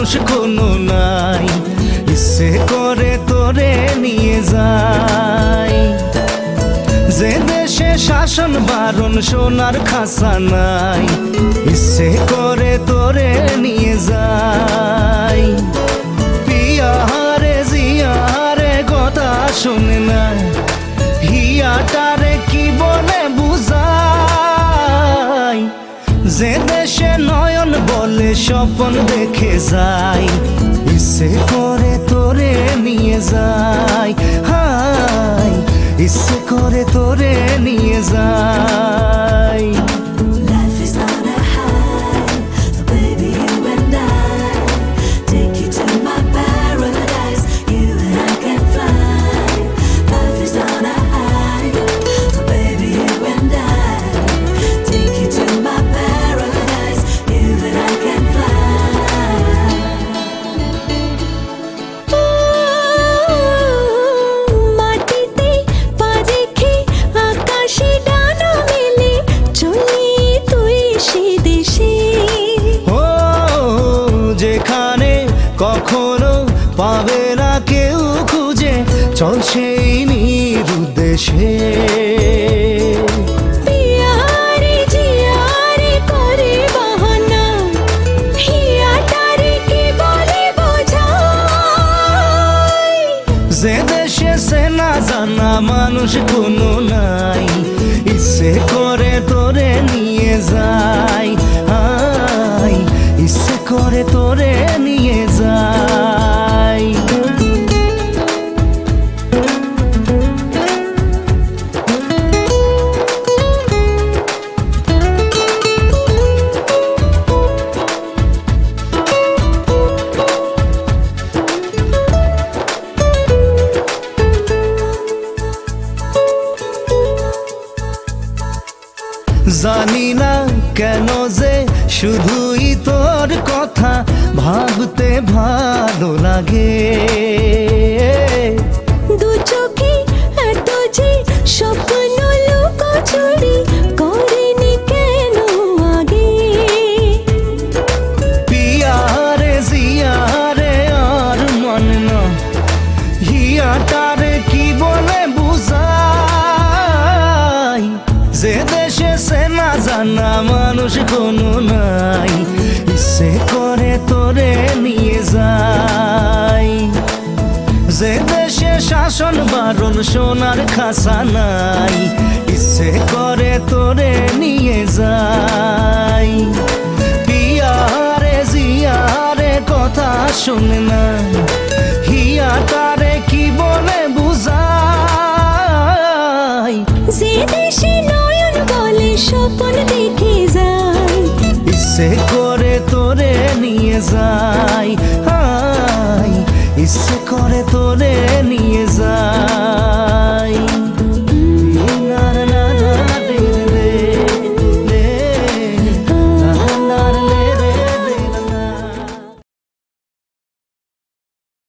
মানুষ কোনো নাই, ইচ্ছে করে তোরে নিয়ে যায়। যে দেশে শাসন বারণ সোনার খাসা নাই, ইচ্ছে করে তোরে নিয়ে যায়। পিয়ারে জিয়ারে কথা শোনে না, হিয়াটারে কি বলে বুঝাই। যে দেশে নয়ন বলে স্বপ্ন দেখে যায়, ইচ্ছে করে তোরে নিয়ে যায়। হাই ইচ্ছে করে তোরে নিয়ে যায়। Life is on a high, so baby you and I take you to my paradise. You and I can fly. Life is on a high, so baby you and I take you to my paradise. You and I can fly. মাটিতে পা রেখে আকাশে ডানা মেলে চলি তুই সে দেশে। ও যেখানে কখনো পাবে না কেউ খুঁজে, চল সেই নিরুদ্দেশে। পিয়ারে জিয়ারে করে বাহানা, হিয়াটারে কি বলে বোঝাই। যে দেশে সে না জানা মানুষ কোনো নাই, ইচ্ছে করে তোরে নিয়ে যায়। হাই ইচ্ছে করে তোরে নিয়ে যায়। জানি না কেন যে শুধুই তোর কথা ভাবতে ভালো লাগে। দু চোখে এত যে স্বপ্ন লুকোচুরি করেনি কেন আগে। পিয়ারে জিয়ারে আর মন না, হিয়াটারে কি বলে বুঝাই। যে দেশে সে না জানা মানুষ কোনো নাই, ইচ্ছে করে তোরে নিয়ে যায়। যে দেশে শাসন বারণ সোনার খাসা নাই, ইচ্ছে করে তোরে নিয়ে যায়। পিয়ারে জিয়ারে কথা শোনে না, হিয়াটারে কি বলে বুঝাই। যে দেশে নয়ন বলে স্বপ্ন দেখে যায়, ইচ্ছে করে তোরে নিয়ে যায়। হাই ইচ্ছে